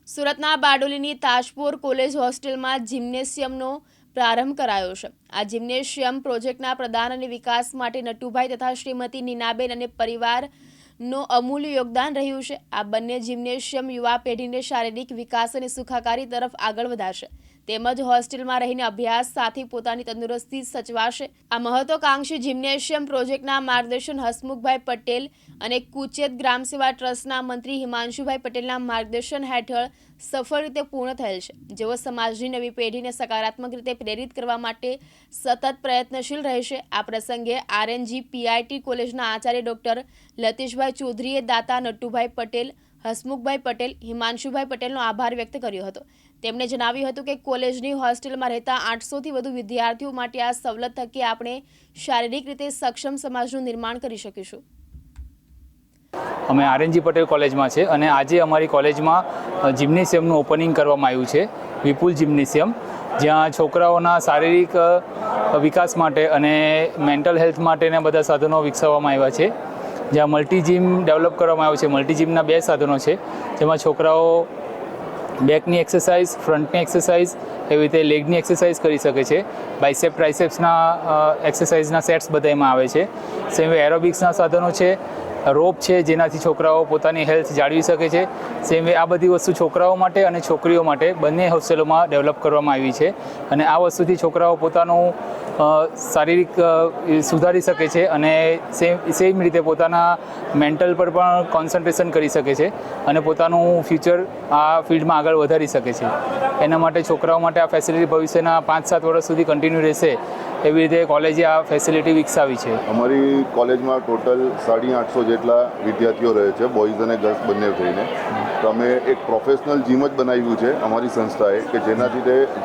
સુરતના બારડોલીની તાજપોર કોલેજ હોસ્ટેલમાં જિમ્નેશિયમનો પ્રારંભ કરાયો છે। આ જિમ્નેશિયમ પ્રોજેક્ટના પ્રદાન અને વિકાસ માટે નટુભાઈ તથા શ્રીમતી નીનાબેન અને પરિવારનો અમૂલ્ય યોગદાન રહ્યું છે। આ બંને જિમ્નેશિયમ યુવા પેઢીને શારીરિક વિકાસ અને સુખાકારી તરફ આગળ વધારશે તેમજ હોસ્ટેલમાં રહીને અભ્યાસ સાથે પોતાની તંદુરસ્તી સચવાશે। આ મહત્વાકાંક્ષી જિમ્નેશિયમ પ્રોજેક્ટના માર્ગદર્શન હસમુખભાઈ પટેલ અને કુચેત ગ્રામ સેવા ટ્રસ્ટના મંત્રી હિમાંશુભાઈ પટેલના માર્ગદર્શન હેઠળ સફળ રીતે પૂર્ણ થયેલ છે, જેઓ સમાજની નવી પેઢીને સકારાત્મક રીતે પ્રેરિત કરવા માટે સતત પ્રયત્નશીલ રહેશે। આ પ્રસંગે આરએનજી પીઆઈટી કોલેજના આચાર્ય ડોક્ટર લતીશભાઈ ચૌધરીએ દાતા નટુભાઈ પટેલ, હસમુખભાઈ પટેલ, હિમાંશુભાઈ પટેલનો આભાર વ્યક્ત કર્યો હતો। તેમણે જણાવ્યું હતું કે કોલેજની હોસ્ટેલમાં રહેતા 800થી વધુ વિદ્યાર્થીઓ માટે આ સવલત થકી આપણે શારીરિક રીતે સક્ષમ સમાજનું નિર્માણ કરી શકીશું। અમે આરએનજી પટેલ કોલેજમાં છે અને આજે અમારી કોલેજમાં જિમ્નેશિયમનું ઓપનિંગ કરવામાં આવ્યું છે, વિપુલ જિમ્નેશિયમ, જ્યાં છોકરાઓના શારીરિક વિકાસ માટે અને મેન્ટલ હેલ્થ માટેના બધા સાધનો વિકસાવવામાં આવ્યા છે। જ્યાં મલ્ટી જીમ ડેવલપ કરવામાં આવ્યો છે। મલ્ટી જીમના 2 સાધનો છે, જેમાં છોકરાઓ બેકની એક્સરસાઇઝ, ફ્રન્ટની એક્સરસાઇઝ, એવી રીતે લેગની એક્સરસાઇઝ કરી શકે છે। બાઇસેપ ટ્રાઇસેપ્સના એક્સરસાઇઝના સેટ્સ બધા એમાં આવે છે। સેમ એરોબિક્સના સાધનો છે, રોપ છે, જેનાથી છોકરાઓ પોતાની હેલ્થ જાળવી શકે છે। સેમ આ બધી વસ્તુ છોકરાઓ માટે અને છોકરીઓ માટે બંને હોસ્ટેલોમાં ડેવલપ કરવામાં આવી છે અને આ વસ્તુથી છોકરાઓ પોતાનું શારીરિક સુધારી શકે છે અને સેમ રીતે પોતાના મેન્ટલ પર પણ કોન્સન્ટ્રેશન કરી શકે છે અને પોતાનું ફ્યુચર આ ફિલ્ડમાં આગળ વધારી શકે છે। એના માટે છોકરાઓ માટે આ ફેસિલિટી ભવિષ્યના 5-7 વર્ષ સુધી કન્ટિન્યુ રહેશે એવી રીતે કોલેજે આ ફેસિલિટી વિકસાવી છે। અમારી કોલેજમાં ટોટલ 850 જેટલા વિદ્યાર્થીઓ રહે છે, બોયઝ અને ગર્લ્સ બંને થઈને। તો અમે એક પ્રોફેશનલ જીમ જ બનાવ્યું છે અમારી સંસ્થાએ કે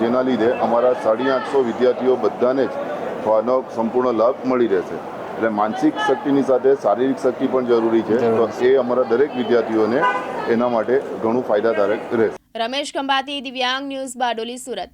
જેના લીધે અમારા 850 વિદ્યાર્થીઓ બધાને જ આનો સંપૂર્ણ લાભ મળી રહેશે। એટલે માનસિક શક્તિની સાથે શારીરિક શક્તિ પણ જરૂરી છે, તો એ અમારા દરેક વિદ્યાર્થીઓને એના માટે ઘણું ફાયદાકારક રહેશે। રમેશ ખંભાતી, દિવ્યાંગ ન્યૂઝ, બારડોલી, સુરત।